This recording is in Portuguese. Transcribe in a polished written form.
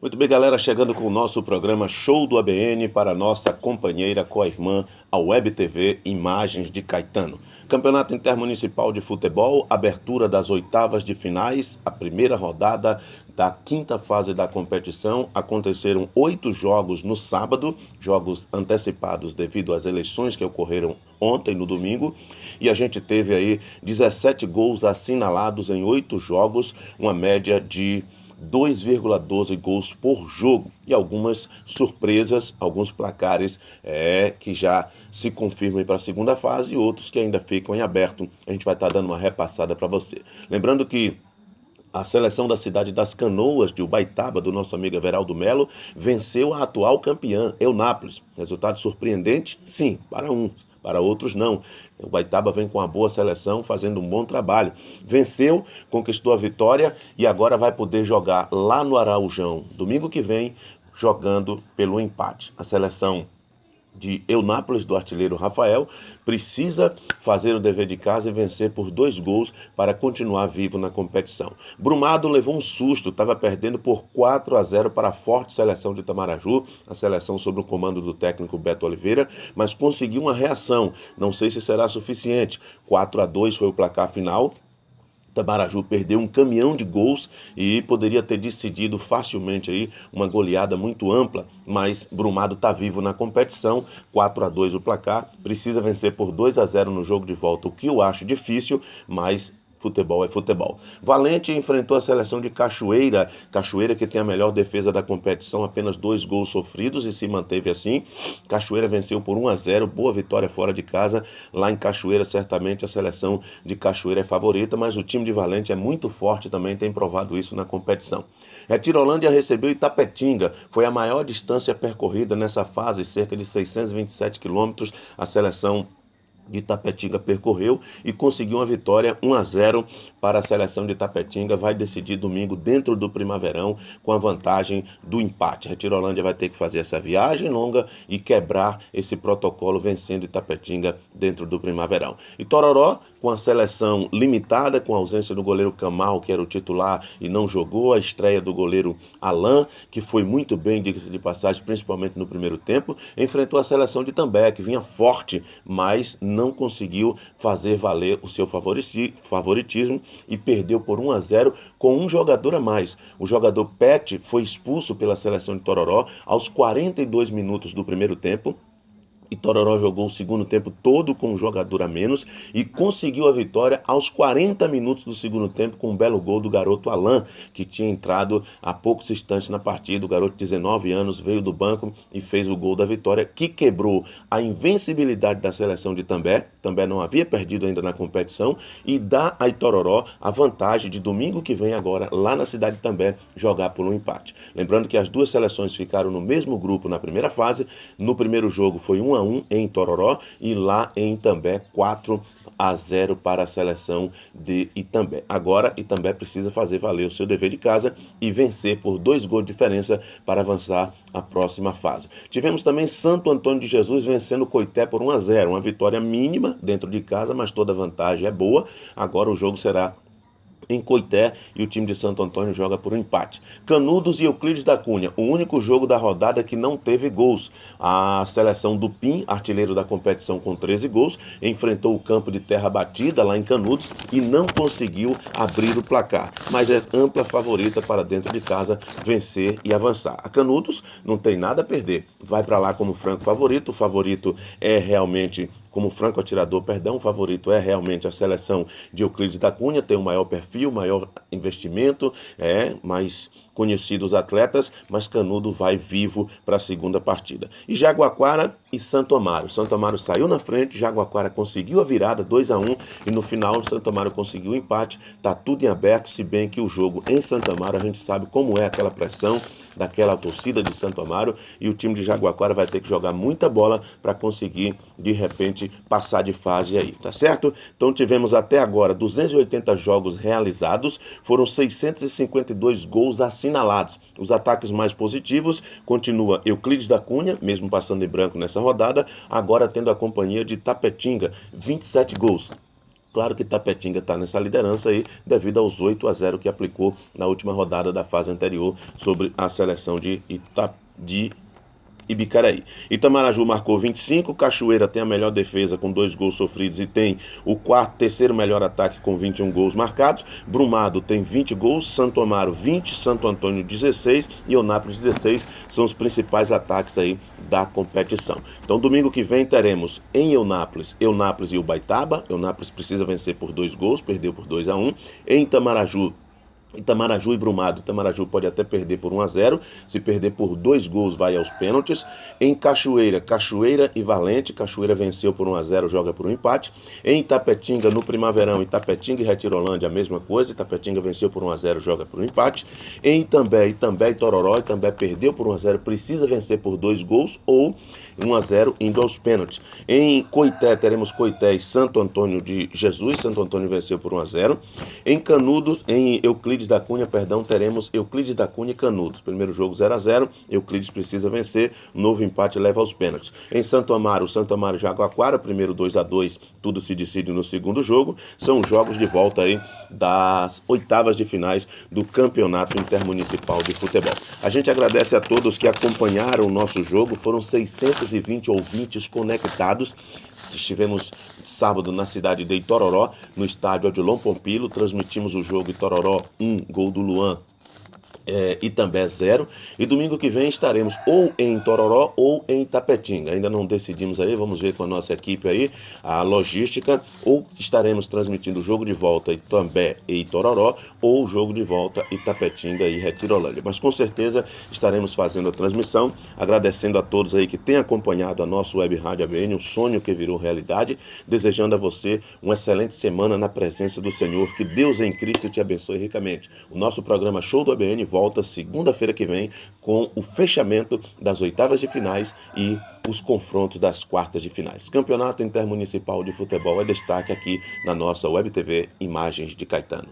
Muito bem, galera, chegando com o nosso programa Show do ABN para a nossa companheira co-irmã, a Web TV Imagens de Caetano. Campeonato Intermunicipal de Futebol, abertura das oitavas de finais, a primeira rodada da quinta fase da competição. Aconteceram 8 jogos no sábado, jogos antecipados devido às eleições que ocorreram ontem, no domingo, e a gente teve aí 17 gols assinalados em 8 jogos, uma média de 2,12 gols por jogo e algumas surpresas, alguns placares que já se confirmam para a segunda fase e outros que ainda ficam em aberto. A gente vai estar dando uma repassada para você. Lembrando que a seleção da cidade das Canoas, de Ubaitaba, do nosso amigo Everaldo Melo, venceu a atual campeã, Eunápolis. Resultado surpreendente? Sim, para uns. Para outros, não. O Ubaitaba vem com uma boa seleção, fazendo um bom trabalho. Venceu, conquistou a vitória e agora vai poder jogar lá no Araujão, domingo que vem, jogando pelo empate. A seleção de Eunápolis, do artilheiro Rafael, precisa fazer o dever de casa e vencer por 2 gols para continuar vivo na competição. Brumado levou um susto, estava perdendo por 4-0 para a forte seleção de Itamaraju, a seleção sob o comando do técnico Beto Oliveira, mas conseguiu uma reação, não sei se será suficiente. 4-2 foi o placar final. Itamaraju perdeu um caminhão de gols e poderia ter decidido facilmente aí uma goleada muito ampla, mas Brumado está vivo na competição, 4-2 o placar, precisa vencer por 2-0 no jogo de volta, o que eu acho difícil, mas futebol é futebol. Valente enfrentou a seleção de Cachoeira, Cachoeira que tem a melhor defesa da competição, apenas 2 gols sofridos e se manteve assim. Cachoeira venceu por 1-0, boa vitória fora de casa. Lá em Cachoeira, certamente a seleção de Cachoeira é favorita, mas o time de Valente é muito forte também, tem provado isso na competição. Retirolândia recebeu Itapetinga, foi a maior distância percorrida nessa fase, cerca de 627 quilômetros. A seleção de Itapetinga percorreu e conseguiu uma vitória 1-0 para a seleção de Itapetinga. Vai decidir domingo dentro do Primaverão com a vantagem do empate. A Retirolândia vai ter que fazer essa viagem longa e quebrar esse protocolo vencendo Itapetinga dentro do Primaverão. E Tororó, com a seleção limitada, com a ausência do goleiro Camal, que era o titular e não jogou, a estreia do goleiro Alain, que foi muito bem, diga-se de passagem, principalmente no primeiro tempo, enfrentou a seleção de També, que vinha forte, mas não conseguiu fazer valer o seu favoritismo e perdeu por 1-0 com um jogador a mais. O jogador Pet foi expulso pela seleção de Tororó aos 42 minutos do primeiro tempo. E Tororó jogou o segundo tempo todo com um jogador a menos e conseguiu a vitória aos 40 minutos do segundo tempo com um belo gol do garoto Alain, que tinha entrado há poucos instantes na partida. O garoto de 19 anos veio do banco e fez o gol da vitória, que quebrou a invencibilidade da seleção de També. També não havia perdido ainda na competição e dá a Itororó a vantagem de domingo que vem agora, lá na cidade de També, jogar por um empate. Lembrando que as duas seleções ficaram no mesmo grupo na primeira fase. No primeiro jogo foi 1-1 em Tororó e lá em Itambé 4-0 para a seleção de Itambé. Agora Itambé precisa fazer valer o seu dever de casa e vencer por 2 gols de diferença para avançar à próxima fase. Tivemos também Santo Antônio de Jesus vencendo Coité por 1-0, uma vitória mínima dentro de casa, mas toda vantagem é boa. Agora o jogo será em Coité e o time de Santo Antônio joga por um empate. Canudos e Euclides da Cunha, o único jogo da rodada que não teve gols. A seleção do PIN, artilheiro da competição com 13 gols, enfrentou o campo de terra batida lá em Canudos e não conseguiu abrir o placar, mas é ampla favorita para dentro de casa vencer e avançar. A Canudos não tem nada a perder, vai para lá como franco favorito. O favorito é realmente, como franco atirador, perdão, o favorito é realmente a seleção de Euclides da Cunha, tem o maior perfil, maior investimento, mais conhecidos atletas, mas Canudo vai vivo para a segunda partida. E Jaguaquara e Santo Amaro. Santo Amaro saiu na frente, Jaguaquara conseguiu a virada 2-1 e no final Santo Amaro conseguiu o empate. Tá tudo em aberto, se bem que o jogo em Santo Amaro a gente sabe como é aquela pressão daquela torcida de Santo Amaro e o time de Jaguaquara vai ter que jogar muita bola para conseguir de repente passar de fase aí, tá certo? Então tivemos até agora 280 jogos realizados, foram 652 gols assinalados. Os ataques mais positivos continua Euclides da Cunha, mesmo passando em branco nessa rodada, agora tendo a companhia de Tapetinga, 27 gols. Claro que Tapetinga está nessa liderança aí devido aos 8-0 que aplicou na última rodada da fase anterior sobre a seleção de Ibicaraí. Itamaraju marcou 25, Cachoeira tem a melhor defesa com 2 gols sofridos e tem o terceiro melhor ataque com 21 gols marcados. Brumado tem 20 gols, Santo Amaro 20, Santo Antônio 16 e Eunápolis 16 são os principais ataques aí da competição. Então domingo que vem teremos em Eunápolis e Ubaitaba. Eunápolis precisa vencer por 2 gols, perdeu por 2-1. Em Itamaraju e Brumado. Itamaraju pode até perder por 1-0. Se perder por 2 gols, vai aos pênaltis. Em Cachoeira e Valente. Cachoeira venceu por 1-0, joga por um empate. Em Itapetinga, no Primaverão, Itapetinga e Retirolândia, a mesma coisa. Itapetinga venceu por 1-0, joga por um empate. Em Itambé e Tororó. Itambé perdeu por 1-0, precisa vencer por 2 gols ou 1-0 indo aos pênaltis. Em Coité, teremos Coité e Santo Antônio de Jesus. Santo Antônio venceu por 1-0. Em Canudos, em Euclides da Cunha, teremos Euclides da Cunha e Canudos. Primeiro jogo 0-0, Euclides precisa vencer, novo empate leva aos pênaltis. Em Santo Amaro e Jaguaquara, primeiro 2-2, tudo se decide no segundo jogo. São jogos de volta aí das oitavas de finais do Campeonato Intermunicipal de Futebol. A gente agradece a todos que acompanharam o nosso jogo, foram 620 ouvintes conectados. Estivemos sábado na cidade de Itororó, no estádio Odilon Pompilo, transmitimos o jogo Itororó 1, gol do Luan, Itambé 0, e domingo que vem estaremos ou em Itororó ou em Itapetinga, ainda não decidimos aí, vamos ver com a nossa equipe aí, a logística, ou estaremos transmitindo o jogo de volta Itambé e Itororó, ou o jogo de volta Itapetinga e Retirolândia, mas com certeza estaremos fazendo a transmissão, agradecendo a todos aí que têm acompanhado a nossa Web Rádio ABN, um sonho que virou realidade, desejando a você uma excelente semana na presença do Senhor, que Deus em Cristo te abençoe ricamente. O nosso programa Show do ABN volta segunda-feira que vem com o fechamento das oitavas de finais e os confrontos das quartas de finais. Campeonato Intermunicipal de Futebol é destaque aqui na nossa Web TV Imagens de Caetano.